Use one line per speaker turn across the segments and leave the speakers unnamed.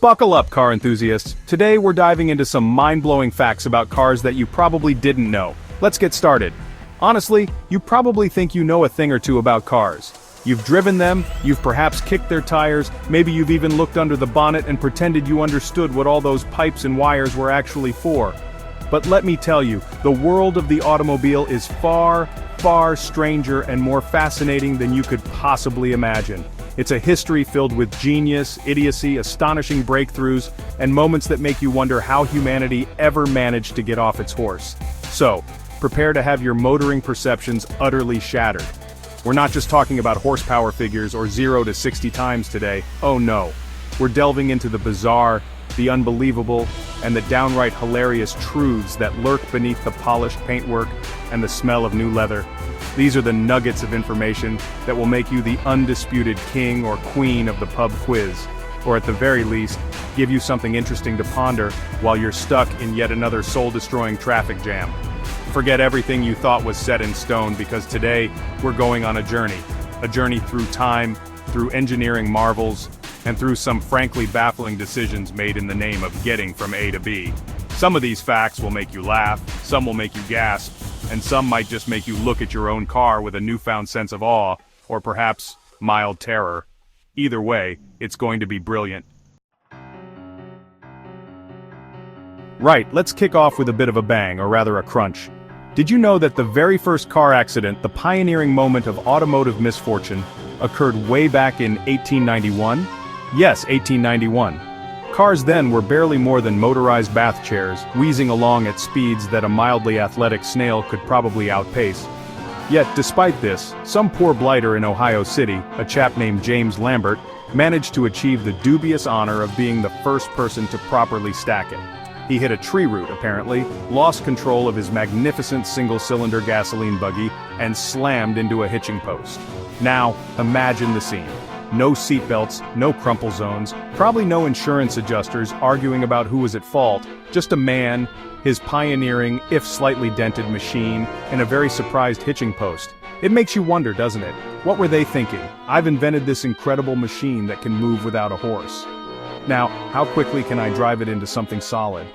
Buckle up, car enthusiasts. Today we're diving into some mind-blowing facts about cars that you probably didn't know. Let's get started. Honestly, you probably think you know a thing or two about cars. You've driven them, you've perhaps kicked their tires, maybe you've even looked under the bonnet and pretended you understood what all those pipes and wires were actually for. But let me tell you, the world of the automobile is far, far stranger and more fascinating than you could possibly imagine. It's a history filled with genius, idiocy, astonishing breakthroughs, and moments that make you wonder how humanity ever managed to get off its horse. So, prepare to have your motoring perceptions utterly shattered. We're not just talking about horsepower figures or 0 to 60 times today, oh no. We're delving into the bizarre, the unbelievable, and the downright hilarious truths that lurk beneath the polished paintwork and the smell of new leather. These are the nuggets of information that will make you the undisputed king or queen of the pub quiz, or at the very least, give you something interesting to ponder while you're stuck in yet another soul-destroying traffic jam. Forget everything you thought was set in stone, because today, we're going on a journey through time, through engineering marvels, and through some frankly baffling decisions made in the name of getting from A to B. Some of these facts will make you laugh, some will make you gasp, and some might just make you look at your own car with a newfound sense of awe, or perhaps mild terror. Either way, it's going to be brilliant. Right, let's kick off with a bit of a bang, or rather a crunch. Did you know that the very first car accident, the pioneering moment of automotive misfortune, occurred way back in 1891? Yes, 1891. Cars then were barely more than motorized bath chairs, wheezing along at speeds that a mildly athletic snail could probably outpace. Yet, despite this, some poor blighter in Ohio City, a chap named James Lambert, managed to achieve the dubious honor of being the first person to properly stack it. He hit a tree root, apparently, lost control of his magnificent single-cylinder gasoline buggy, and slammed into a hitching post. Now, imagine the scene. No seatbelts, no crumple zones, probably no insurance adjusters arguing about who was at fault, just a man, his pioneering, if slightly dented machine, and a very surprised hitching post. It makes you wonder, doesn't it? What were they thinking? I've invented this incredible machine that can move without a horse. Now, how quickly can I drive it into something solid?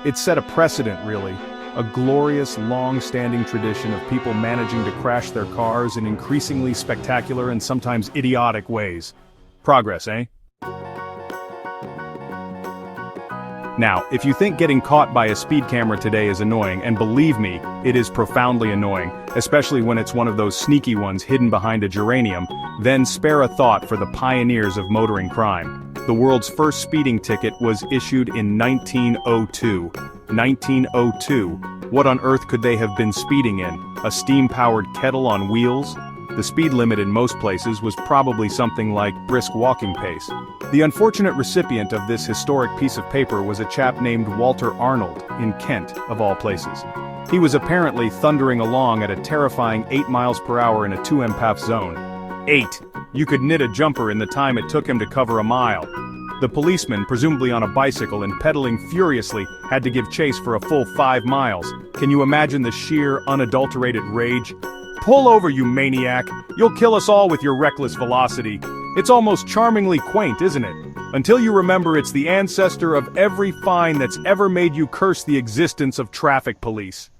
It set a precedent, really. A glorious, long-standing tradition of people managing to crash their cars in increasingly spectacular and sometimes idiotic ways. Progress, eh? Now, if you think getting caught by a speed camera today is annoying, and believe me, it is profoundly annoying, especially when it's one of those sneaky ones hidden behind a geranium, then spare a thought for the pioneers of motoring crime. The world's first speeding ticket was issued in 1902. 1902. What on earth could they have been speeding in? A steam-powered kettle on wheels? The speed limit in most places was probably something like brisk walking pace. The unfortunate recipient of this historic piece of paper was a chap named Walter Arnold, in Kent, of all places. He was apparently thundering along at a terrifying 8 miles per hour in a 2 mph zone. 8! You could knit a jumper in the time it took him to cover a mile. The policeman, presumably on a bicycle and pedaling furiously, had to give chase for a full 5 miles. Can you imagine the sheer, unadulterated rage? Pull over, you maniac! You'll kill us all with your reckless velocity. It's almost charmingly quaint, isn't it? Until you remember it's the ancestor of every fine that's ever made you curse the existence of traffic police.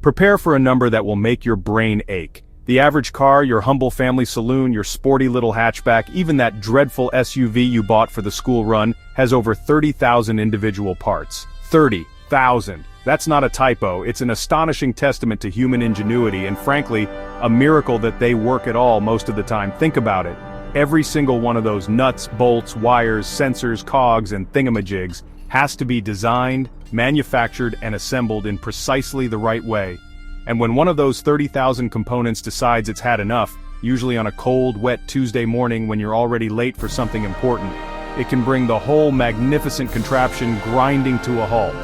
Prepare for a number that will make your brain ache. The average car, your humble family saloon, your sporty little hatchback, even that dreadful SUV you bought for the school run, has over 30,000 individual parts. 30,000. That's not a typo, it's an astonishing testament to human ingenuity and frankly, a miracle that they work at all most of the time. Think about it. Every single one of those nuts, bolts, wires, sensors, cogs, and thingamajigs has to be designed, manufactured, and assembled in precisely the right way. And when one of those 30,000 components decides it's had enough, usually on a cold, wet Tuesday morning when you're already late for something important, it can bring the whole magnificent contraption grinding to a halt.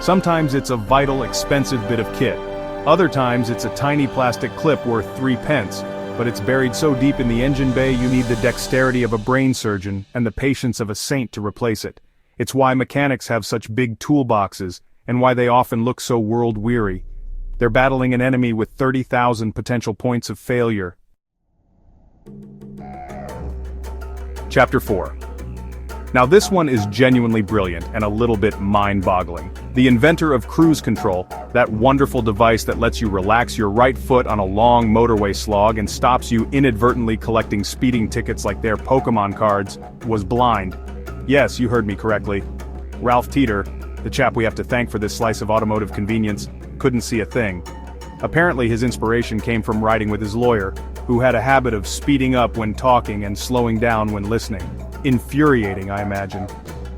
Sometimes it's a vital, expensive bit of kit. Other times it's a tiny plastic clip worth 3 pence, but it's buried so deep in the engine bay you need the dexterity of a brain surgeon and the patience of a saint to replace it. It's why mechanics have such big toolboxes, and why they often look so world-weary. They're battling an enemy with 30,000 potential points of failure. Chapter 4. Now this one is genuinely brilliant and a little bit mind-boggling. The inventor of cruise control, that wonderful device that lets you relax your right foot on a long motorway slog and stops you inadvertently collecting speeding tickets like they're Pokemon cards, was blind. Yes, you heard me correctly. Ralph Teeter, the chap we have to thank for this slice of automotive convenience, couldn't see a thing. Apparently his inspiration came from riding with his lawyer, who had a habit of speeding up when talking and slowing down when listening. Infuriating, I imagine.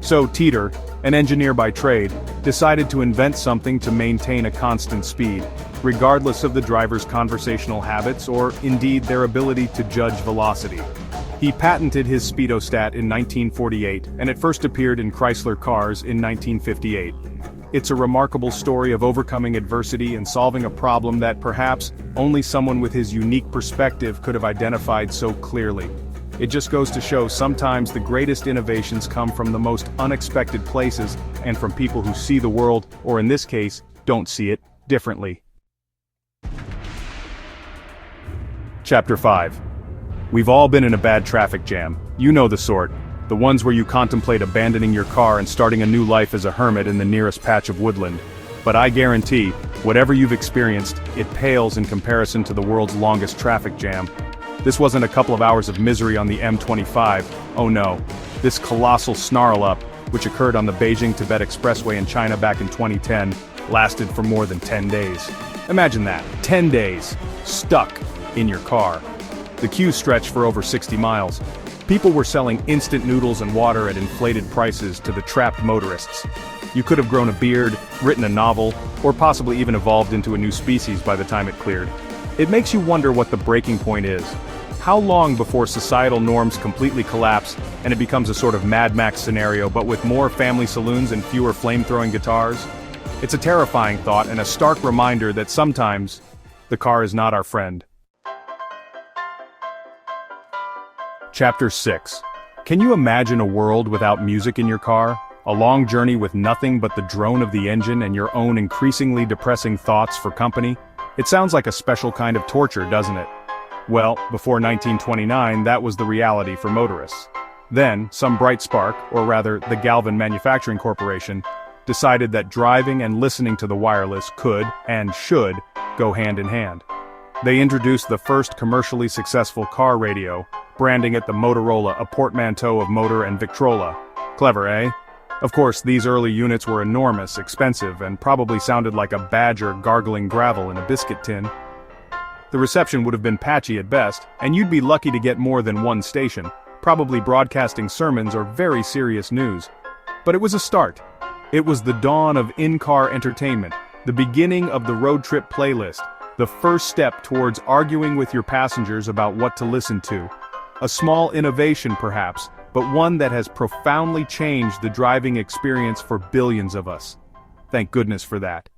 So Teeter, an engineer by trade, decided to invent something to maintain a constant speed, regardless of the driver's conversational habits or, indeed, their ability to judge velocity. He patented his speedostat in 1948, and it first appeared in Chrysler cars in 1958. It's a remarkable story of overcoming adversity and solving a problem that perhaps only someone with his unique perspective could have identified so clearly. It just goes to show sometimes the greatest innovations come from the most unexpected places and from people who see the world, or in this case, don't see it, differently. Chapter 5. We've all been in a bad traffic jam. You know the sort. The ones where you contemplate abandoning your car and starting a new life as a hermit in the nearest patch of woodland. But I guarantee, whatever you've experienced, it pales in comparison to the world's longest traffic jam. This wasn't a couple of hours of misery on the M25, oh no. This colossal snarl-up, which occurred on the Beijing-Tibet Expressway in China back in 2010, lasted for more than 10 days. Imagine that, 10 days, stuck in your car. The queue stretched for over 60 miles. People were selling instant noodles and water at inflated prices to the trapped motorists. You could have grown a beard, written a novel, or possibly even evolved into a new species by the time it cleared. It makes you wonder what the breaking point is. How long before societal norms completely collapse and it becomes a sort of Mad Max scenario but with more family saloons and fewer flame-throwing guitars? It's a terrifying thought and a stark reminder that sometimes the car is not our friend. Chapter 6. Can you imagine a world without music in your car? A long journey with nothing but the drone of the engine and your own increasingly depressing thoughts for company? It sounds like a special kind of torture, doesn't it? Well, before 1929, that was the reality for motorists. Then, some bright spark, or rather, the Galvin Manufacturing Corporation, decided that driving and listening to the wireless could, and should, go hand in hand. They introduced the first commercially successful car radio, branding it the Motorola, a portmanteau of motor and Victrola. Clever, eh? Of course, these early units were enormous, expensive, and probably sounded like a badger gargling gravel in a biscuit tin. The reception would have been patchy at best, and you'd be lucky to get more than one station, probably broadcasting sermons or very serious news. But it was a start. It was the dawn of in-car entertainment, the beginning of the road trip playlist, the first step towards arguing with your passengers about what to listen to. A small innovation perhaps, but one that has profoundly changed the driving experience for billions of us. Thank goodness for that.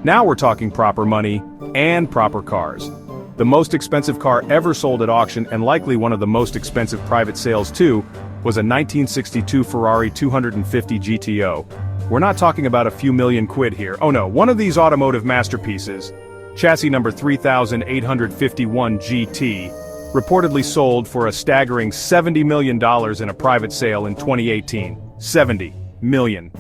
Now we're talking proper money and proper cars. The most expensive car ever sold at auction, and likely one of the most expensive private sales too, was a 1962 Ferrari 250 GTO. We're not talking about a few million quid here. Oh no, one of these automotive masterpieces, chassis number 3851 GT, reportedly sold for a staggering $70 million in a private sale in 2018. $70 million.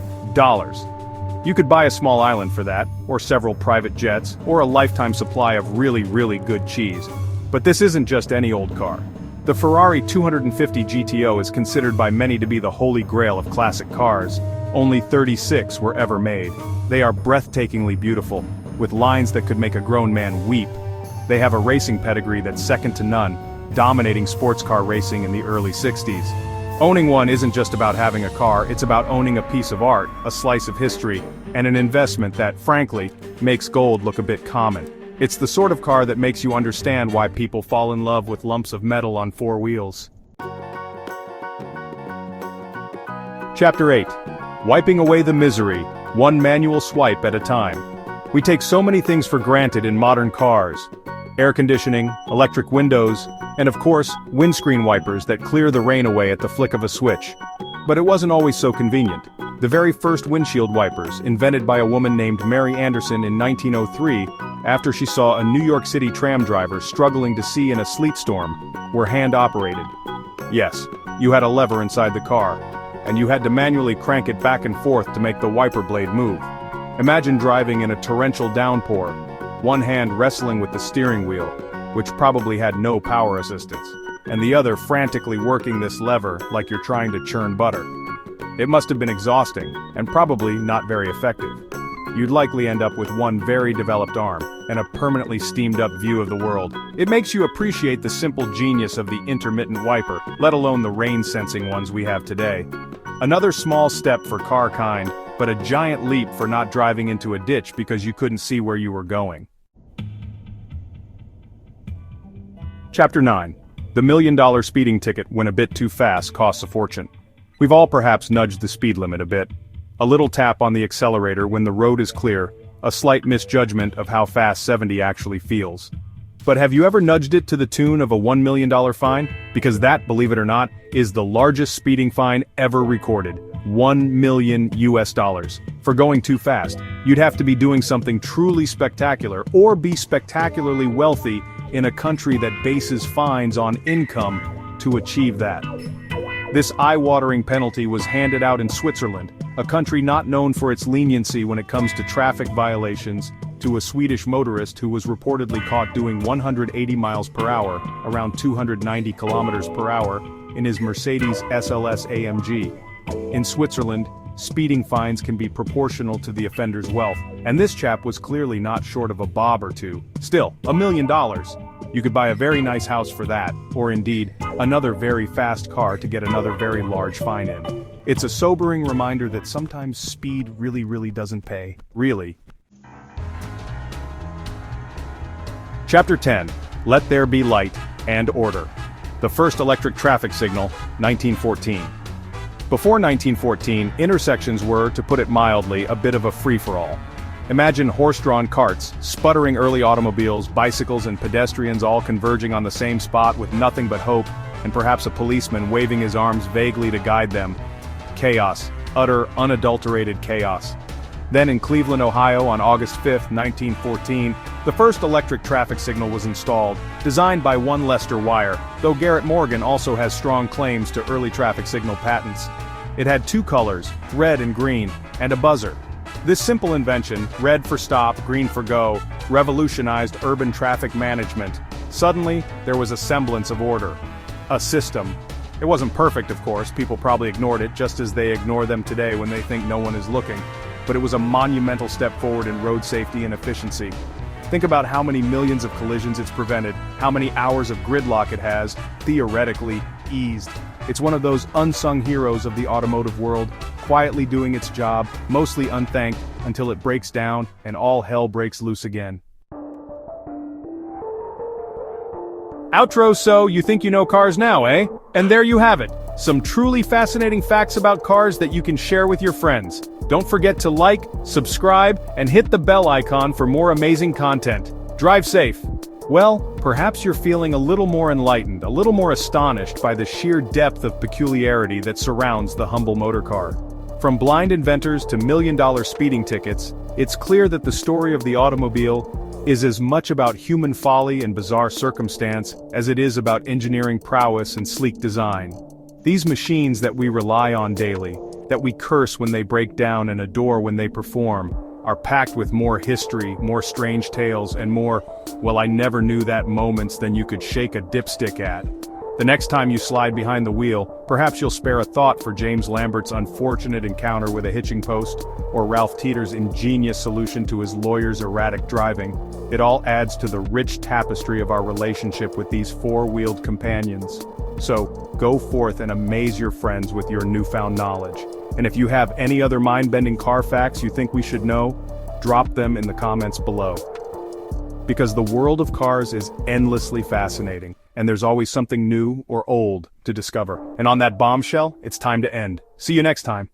You could buy a small island for that, or several private jets, or a lifetime supply of really, really good cheese. But this isn't just any old car. The Ferrari 250 GTO is considered by many to be the holy grail of classic cars. Only 36 were ever made. They are breathtakingly beautiful, with lines that could make a grown man weep. They have a racing pedigree that's second to none, dominating sports car racing in the early 60s. Owning one isn't just about having a car, it's about owning a piece of art, a slice of history, and an investment that, frankly, makes gold look a bit common. It's the sort of car that makes you understand why people fall in love with lumps of metal on four wheels. Chapter 8. Wiping away the misery, one manual swipe at a time. We take so many things for granted in modern cars. Air conditioning, electric windows, and of course, windscreen wipers that clear the rain away at the flick of a switch. But it wasn't always so convenient. The very first windshield wipers, invented by a woman named Mary Anderson in 1903, after she saw a New York City tram driver struggling to see in a sleet storm, were hand-operated. Yes, you had a lever inside the car, and you had to manually crank it back and forth to make the wiper blade move. Imagine driving in a torrential downpour, one hand wrestling with the steering wheel, which probably had no power assistance, and the other frantically working this lever like you're trying to churn butter. It must have been exhausting, and probably not very effective. You'd likely end up with one very developed arm, and a permanently steamed-up view of the world. It makes you appreciate the simple genius of the intermittent wiper, let alone the rain-sensing ones we have today. Another small step for car kind, but a giant leap for not driving into a ditch because you couldn't see where you were going. Chapter 9. The $1 million speeding ticket when a bit too fast costs a fortune. We've all perhaps nudged the speed limit a bit. A little tap on the accelerator when the road is clear, a slight misjudgment of how fast 70 actually feels. But have you ever nudged it to the tune of a $1 million fine? Because that, believe it or not, is the largest speeding fine ever recorded. $1 million for going too fast. You'd have to be doing something truly spectacular or be spectacularly wealthy in a country that bases fines on income to achieve that. This eye-watering penalty was handed out in Switzerland, a country not known for its leniency when it comes to traffic violations, to a Swedish motorist who was reportedly caught doing 180 miles per hour, around 290 kilometers per hour, in his Mercedes SLS AMG. In Switzerland, speeding fines can be proportional to the offender's wealth, and this chap was clearly not short of a bob or two. Still, $1 million. You could buy a very nice house for that, or indeed, another very fast car to get another very large fine in. It's a sobering reminder that sometimes speed really doesn't pay. Really. Chapter 10. Let There Be Light and Order. The first electric traffic signal, 1914. Before 1914, intersections were, to put it mildly, a bit of a free-for-all. Imagine horse-drawn carts, sputtering early automobiles, bicycles and pedestrians all converging on the same spot with nothing but hope, and perhaps a policeman waving his arms vaguely to guide them. Chaos. Utter, unadulterated chaos. Then in Cleveland, Ohio on August 5, 1914, the first electric traffic signal was installed, designed by one Lester Wire, though Garrett Morgan also has strong claims to early traffic signal patents. It had two colors, red and green, and a buzzer. This simple invention, red for stop, green for go, revolutionized urban traffic management. Suddenly, there was a semblance of order. A system. It wasn't perfect, of course, people probably ignored it just as they ignore them today when they think no one is looking. But it was a monumental step forward in road safety and efficiency. Think about how many millions of collisions it's prevented, how many hours of gridlock it has, theoretically, eased. It's one of those unsung heroes of the automotive world, quietly doing its job, mostly unthanked, until it breaks down and all hell breaks loose again. Outro. So, you think you know cars now, eh? And there you have it. Some truly fascinating facts about cars that you can share with your friends. Don't forget to like, subscribe, and hit the bell icon for more amazing content. Drive safe. Well, perhaps you're feeling a little more enlightened, a little more astonished by the sheer depth of peculiarity that surrounds the humble motor car. From blind inventors to million-dollar speeding tickets, it's clear that the story of the automobile is as much about human folly and bizarre circumstance as it is about engineering prowess and sleek design. These machines that we rely on daily, that we curse when they break down and adore when they perform, are packed with more history, more strange tales, and more, well, I never knew that moments than you could shake a dipstick at. The next time you slide behind the wheel, perhaps you'll spare a thought for James Lambert's unfortunate encounter with a hitching post, or Ralph Teeter's ingenious solution to his lawyer's erratic driving. It all adds to the rich tapestry of our relationship with these four-wheeled companions. So, go forth and amaze your friends with your newfound knowledge. And if you have any other mind-bending car facts you think we should know, drop them in the comments below. Because the world of cars is endlessly fascinating, and there's always something new or old to discover. And on that bombshell, it's time to end. See you next time.